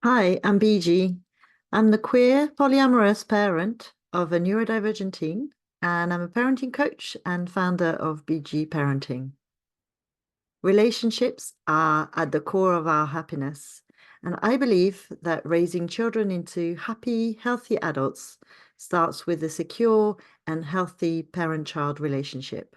Hi, I'm Bigi. I'm the queer polyamorous parent of a neurodivergent teen, and I'm a parenting coach and founder of Bigi Parenting. Relationships are at the core of our happiness, and I believe that raising children into happy, healthy adults starts with a secure and healthy parent-child relationship.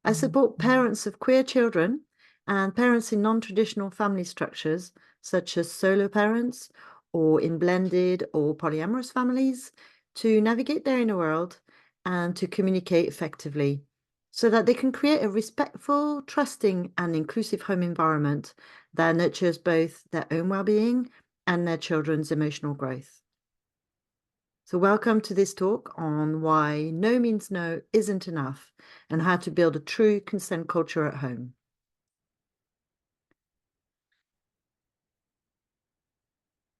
I support parents of queer children and parents in non-traditional family structures, such as solo parents or in blended or polyamorous families, to navigate their inner world and to communicate effectively so that they can create a respectful, trusting, and inclusive home environment that nurtures both their own well-being and their children's emotional growth. So welcome to this talk on why no means no isn't enough and how to build a true consent culture at home.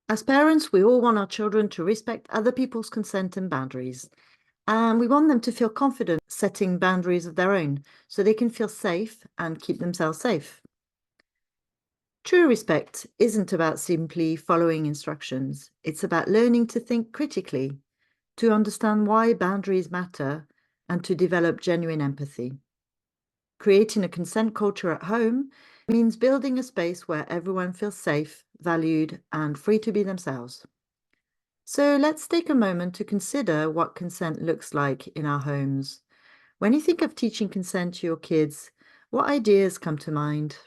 As parents, we all want our children to respect other people's consent and boundaries, and we want them to feel confident setting boundaries of their own so they can feel safe and keep themselves safe. True respect isn't about simply following instructions. It's about learning to think critically, to understand why boundaries matter, and to develop genuine empathy. Creating a consent culture at home means building a space where everyone feels safe, valued, and free to be themselves. So let's take a moment to consider what consent looks like in our homes. When you think of teaching consent to your kids, what ideas come to mind?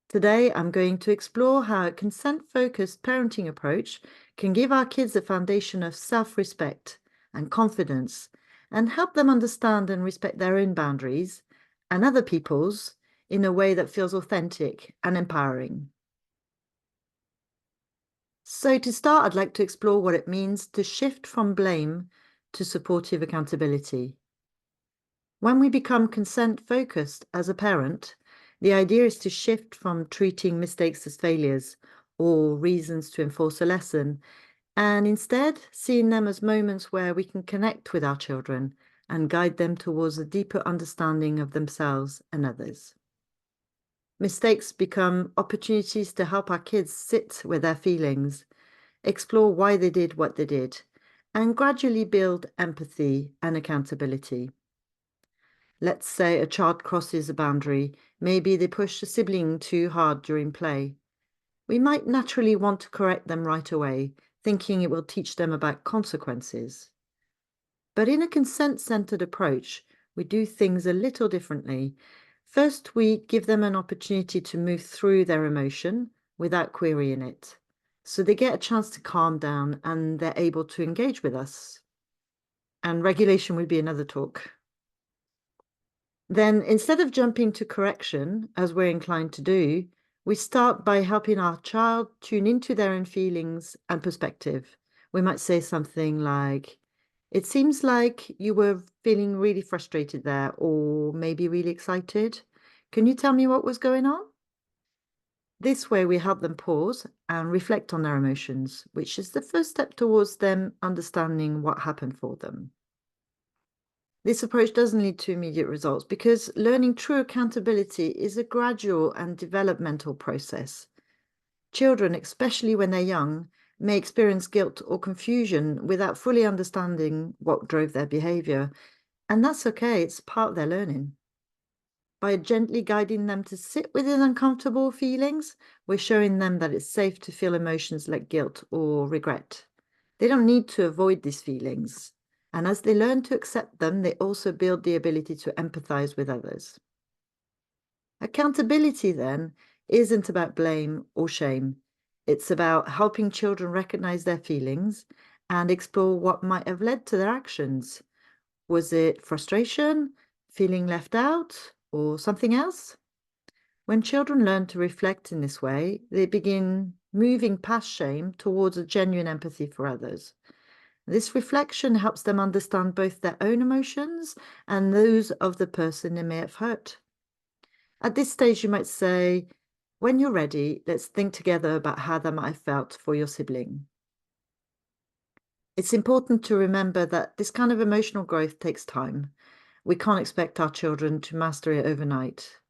Today, I'm going to explore how a consent-focused parenting approach can give our kids a foundation of self-respect and confidence and help them understand and respect their own boundaries and other people's in a way that feels authentic and empowering. So to start, I'd like to explore what it means to shift from blame to supportive accountability. When we become consent-focused as a parent, the idea is to shift from treating mistakes as failures or reasons to enforce a lesson, and instead seeing them as moments where we can connect with our children and guide them towards a deeper understanding of themselves and others. Mistakes become opportunities to help our kids sit with their feelings, explore why they did what they did, and gradually build empathy and accountability. Let's say a child crosses a boundary. Maybe they push a sibling too hard during play. We might naturally want to correct them right away, thinking it will teach them about consequences. But in a consent-centered approach, we do things a little differently. First, we give them an opportunity to move through their emotion without querying it. So they get a chance to calm down and they're able to engage with us. And regulation would be another talk. Then instead of jumping to correction, as we're inclined to do, we start by helping our child tune into their own feelings and perspective. We might say something like, "It seems like you were feeling really frustrated there, or maybe really excited. Can you tell me what was going on?" This way, we help them pause and reflect on their emotions, which is the first step towards them understanding what happened for them. This approach doesn't lead to immediate results because learning true accountability is a gradual and developmental process. Children, especially when they're young, may experience guilt or confusion without fully understanding what drove their behavior, and that's okay, it's part of their learning. By gently guiding them to sit within uncomfortable feelings, we're showing them that it's safe to feel emotions like guilt or regret. They don't need to avoid these feelings. And as they learn to accept them, they also build the ability to empathize with others. Accountability, then, isn't about blame or shame. It's about helping children recognize their feelings and explore what might have led to their actions. Was it frustration, feeling left out, or something else? When children learn to reflect in this way, they begin moving past shame towards a genuine empathy for others. This reflection helps them understand both their own emotions and those of the person they may have hurt. At this stage, you might say, "When you're ready, let's think together about how that might have felt for your sibling." It's important to remember that this kind of emotional growth takes time. We can't expect our children to master it overnight.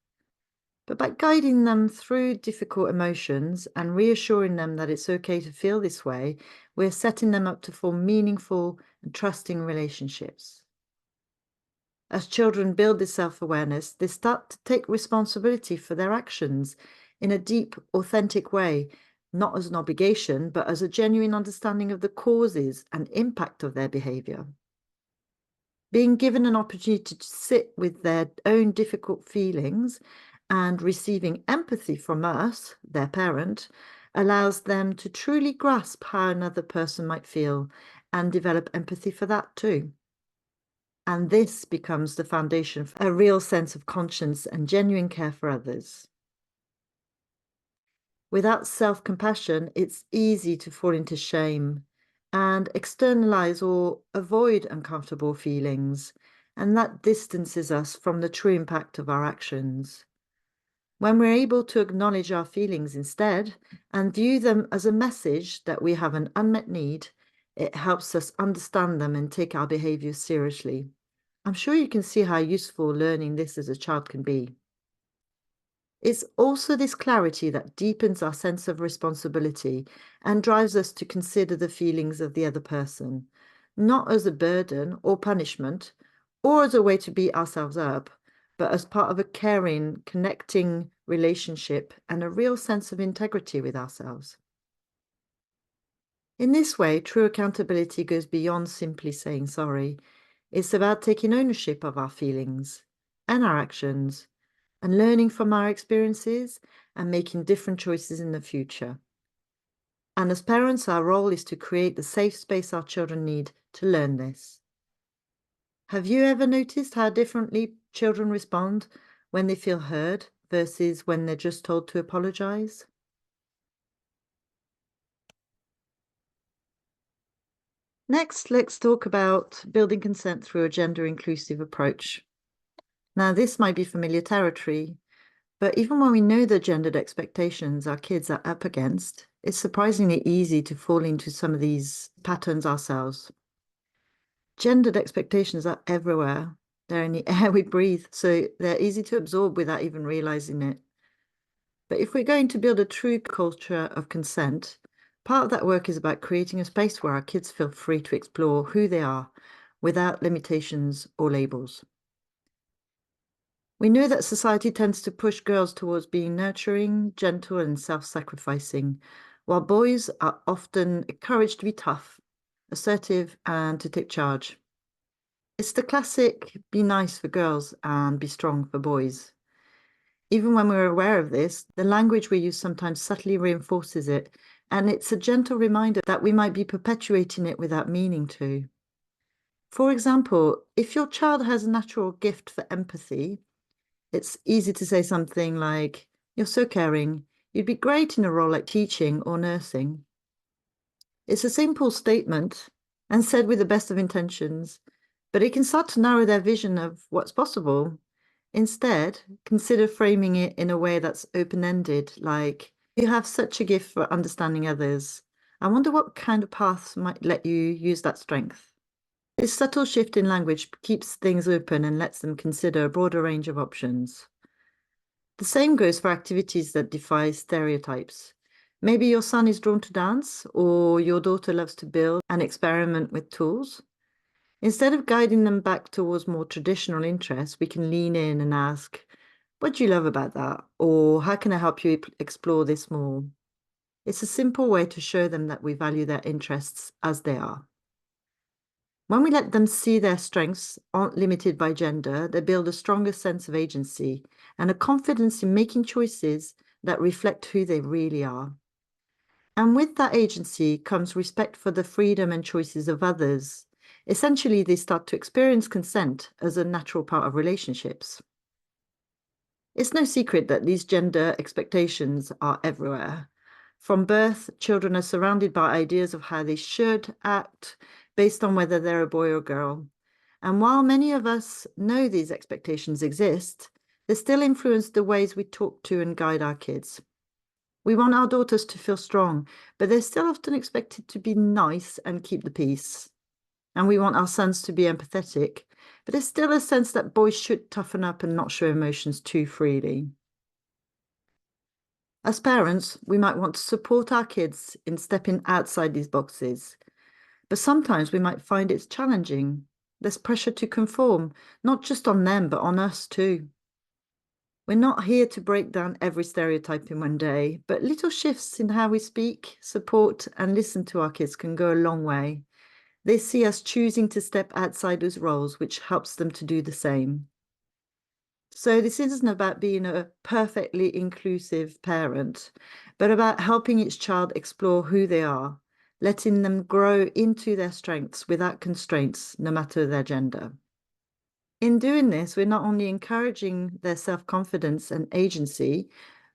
But by guiding them through difficult emotions and reassuring them that it's okay to feel this way, we're setting them up to form meaningful and trusting relationships. As children build this self-awareness, they start to take responsibility for their actions in a deep, authentic way, not as an obligation, but as a genuine understanding of the causes and impact of their behavior. Being given an opportunity to sit with their own difficult feelings and receiving empathy from us, their parent, allows them to truly grasp how another person might feel and develop empathy for that too. And this becomes the foundation for a real sense of conscience and genuine care for others. Without self-compassion, it's easy to fall into shame and externalize or avoid uncomfortable feelings, and that distances us from the true impact of our actions. When we're able to acknowledge our feelings instead and view them as a message that we have an unmet need, it helps us understand them and take our behaviors seriously. I'm sure you can see how useful learning this as a child can be. It's also this clarity that deepens our sense of responsibility and drives us to consider the feelings of the other person, not as a burden or punishment, or as a way to beat ourselves up, but as part of a caring, connecting relationship and a real sense of integrity with ourselves. In this way, true accountability goes beyond simply saying sorry. It's about taking ownership of our feelings and our actions and learning from our experiences and making different choices in the future. And as parents, our role is to create the safe space our children need to learn this. Have you ever noticed how differently children respond when they feel heard versus when they're just told to apologize? Next, let's talk about building consent through a gender-inclusive approach. Now, this might be familiar territory, but even when we know the gendered expectations our kids are up against, it's surprisingly easy to fall into some of these patterns ourselves. Gendered expectations are everywhere. They're in the air we breathe, so they're easy to absorb without even realizing it. But if we're going to build a true culture of consent, part of that work is about creating a space where our kids feel free to explore who they are without limitations or labels. We know that society tends to push girls towards being nurturing, gentle, and self-sacrificing, while boys are often encouraged to be tough, assertive, and to take charge. It's the classic be nice for girls and be strong for boys. Even when we're aware of this, the language we use sometimes subtly reinforces it, and it's a gentle reminder that we might be perpetuating it without meaning to. For example, if your child has a natural gift for empathy, it's easy to say something like, "You're so caring. You'd be great in a role like teaching or nursing." It's a simple statement and said with the best of intentions, but it can start to narrow their vision of what's possible. Instead, consider framing it in a way that's open-ended, like, "You have such a gift for understanding others. I wonder what kind of paths might let you use that strength." This subtle shift in language keeps things open and lets them consider a broader range of options. The same goes for activities that defy stereotypes. Maybe your son is drawn to dance, or your daughter loves to build and experiment with tools. Instead of guiding them back towards more traditional interests, we can lean in and ask, "What do you love about that?" Or "How can I help you explore this more?" It's a simple way to show them that we value their interests as they are. When we let them see their strengths aren't limited by gender, they build a stronger sense of agency and a confidence in making choices that reflect who they really are. And with that agency comes respect for the freedom and choices of others. Essentially, they start to experience consent as a natural part of relationships. It's no secret that these gender expectations are everywhere. From birth, children are surrounded by ideas of how they should act based on whether they're a boy or girl. And while many of us know these expectations exist, they still influence the ways we talk to and guide our kids. We want our daughters to feel strong, but they're still often expected to be nice and keep the peace. And we want our sons to be empathetic, but there's still a sense that boys should toughen up and not show emotions too freely. As parents, we might want to support our kids in stepping outside these boxes, but sometimes we might find it's challenging. There's pressure to conform, not just on them, but on us too. We're not here to break down every stereotype in one day, but little shifts in how we speak, support, and listen to our kids can go a long way. They see us choosing to step outside those roles, which helps them to do the same. So this isn't about being a perfectly inclusive parent, but about helping each child explore who they are, letting them grow into their strengths without constraints, no matter their gender. In doing this, we're not only encouraging their self-confidence and agency,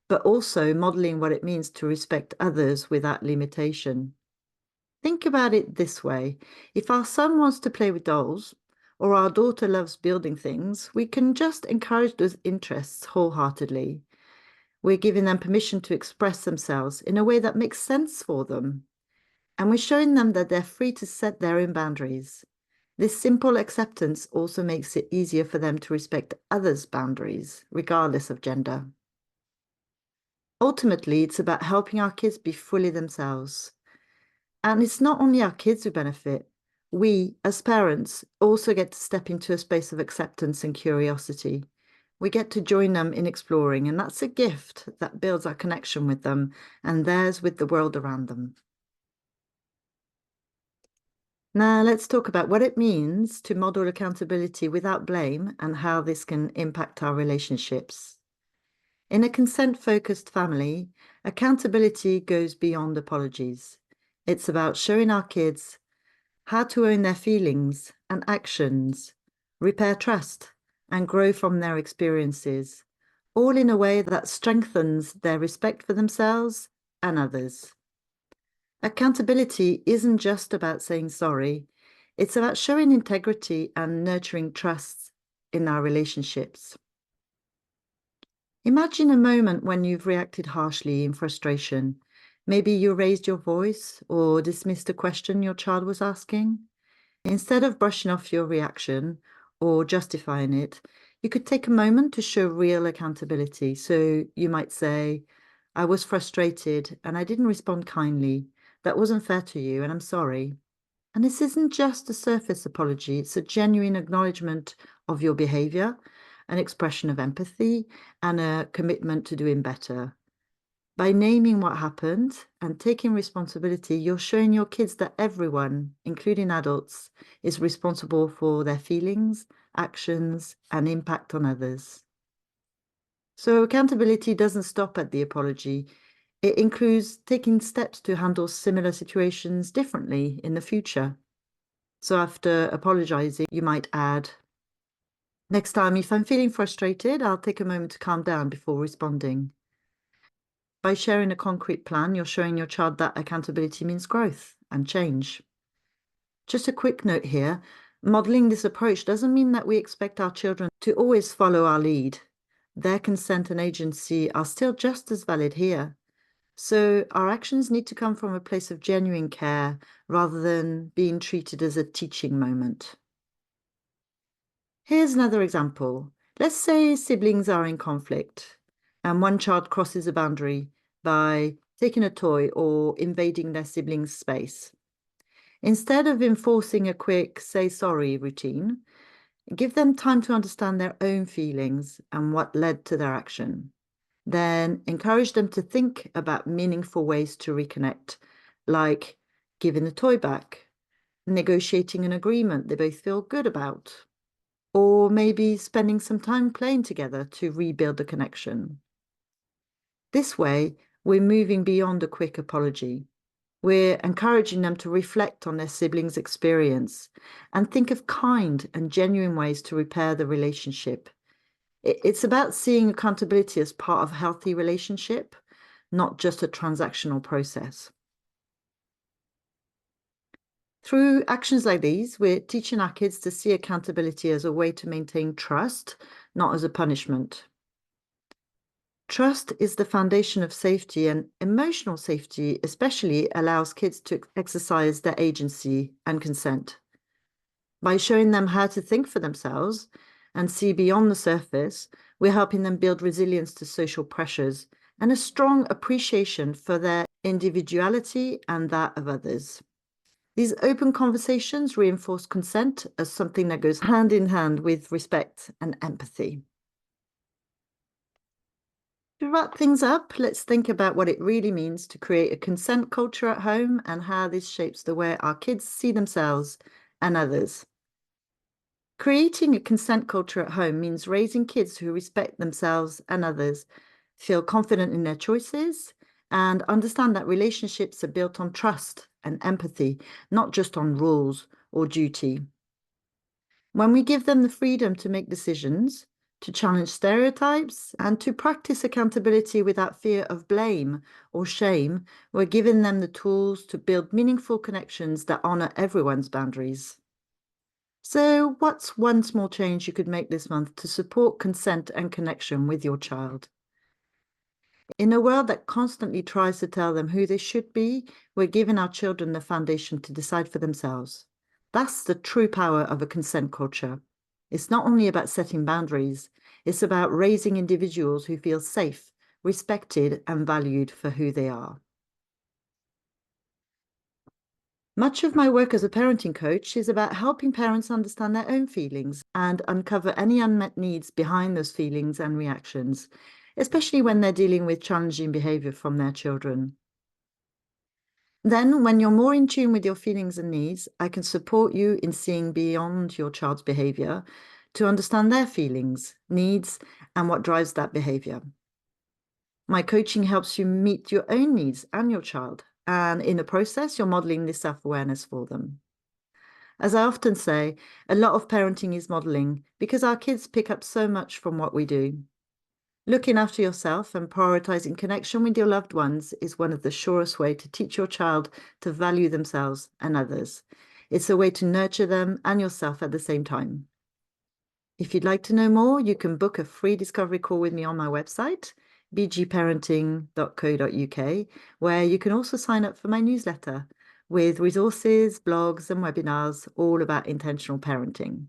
but also modeling what it means to respect others without limitation. Think about it this way. If our son wants to play with dolls, or our daughter loves building things, we can just encourage those interests wholeheartedly. We're giving them permission to express themselves in a way that makes sense for them. And we're showing them that they're free to set their own boundaries. This simple acceptance also makes it easier for them to respect others' boundaries, regardless of gender. Ultimately, it's about helping our kids be fully themselves. And it's not only our kids who benefit. We, as parents, also get to step into a space of acceptance and curiosity. We get to join them in exploring, and that's a gift that builds our connection with them and theirs with the world around them. Now, let's talk about what it means to model accountability without blame and how this can impact our relationships. In a consent-focused family, accountability goes beyond apologies. It's about showing our kids how to own their feelings and actions, repair trust, and grow from their experiences, all in a way that strengthens their respect for themselves and others. Accountability isn't just about saying sorry, it's about showing integrity and nurturing trust in our relationships. Imagine a moment when you've reacted harshly in frustration. Maybe you raised your voice or dismissed a question your child was asking. Instead of brushing off your reaction or justifying it, you could take a moment to show real accountability. So you might say, I was frustrated and I didn't respond kindly. That wasn't fair to you, and I'm sorry. And this isn't just a surface apology, it's a genuine acknowledgement of your behavior, an expression of empathy, and a commitment to doing better. By naming what happened and taking responsibility, you're showing your kids that everyone, including adults, is responsible for their feelings, actions, and impact on others. So accountability doesn't stop at the apology. It includes taking steps to handle similar situations differently in the future. So after apologizing, you might add, next time, if I'm feeling frustrated, I'll take a moment to calm down before responding. By sharing a concrete plan, you're showing your child that accountability means growth and change. Just a quick note here, modeling this approach doesn't mean that we expect our children to always follow our lead. Their consent and agency are still just as valid here. So our actions need to come from a place of genuine care rather than being treated as a teaching moment. Here's another example. Let's say siblings are in conflict and one child crosses a boundary by taking a toy or invading their sibling's space. Instead of enforcing a quick say sorry routine, give them time to understand their own feelings and what led to their action. Then encourage them to think about meaningful ways to reconnect, like giving the toy back, negotiating an agreement they both feel good about, or maybe spending some time playing together to rebuild the connection. This way, we're moving beyond a quick apology. We're encouraging them to reflect on their siblings' experience and think of kind and genuine ways to repair the relationship. It's about seeing accountability as part of a healthy relationship, not just a transactional process. Through actions like these, we're teaching our kids to see accountability as a way to maintain trust, not as a punishment. Trust is the foundation of safety, and emotional safety especially allows kids to exercise their agency and consent. By showing them how to think for themselves and see beyond the surface, we're helping them build resilience to social pressures and a strong appreciation for their individuality and that of others. These open conversations reinforce consent as something that goes hand in hand with respect and empathy. To wrap things up, let's think about what it really means to create a consent culture at home and how this shapes the way our kids see themselves and others. Creating a consent culture at home means raising kids who respect themselves and others, feel confident in their choices, and understand that relationships are built on trust and empathy, not just on rules or duty. When we give them the freedom to make decisions, to challenge stereotypes, and to practice accountability without fear of blame or shame, we're giving them the tools to build meaningful connections that honor everyone's boundaries. So, what's one small change you could make this month to support consent and connection with your child? In a world that constantly tries to tell them who they should be, we're giving our children the foundation to decide for themselves. That's the true power of a consent culture. It's not only about setting boundaries, it's about raising individuals who feel safe, respected, and valued for who they are. Much of my work as a parenting coach is about helping parents understand their own feelings and uncover any unmet needs behind those feelings and reactions, especially when they're dealing with challenging behavior from their children. Then, when you're more in tune with your feelings and needs, I can support you in seeing beyond your child's behavior to understand their feelings, needs, and what drives that behavior. My coaching helps you meet your own needs and your child, and in the process, you're modeling this self-awareness for them. As I often say, a lot of parenting is modeling because our kids pick up so much from what we do. Looking after yourself and prioritizing connection with your loved ones is one of the surest ways to teach your child to value themselves and others. It's a way to nurture them and yourself at the same time. If you'd like to know more, you can book a free discovery call with me on my website, bgparenting.co.uk, where you can also sign up for my newsletter with resources, blogs, and webinars all about intentional parenting.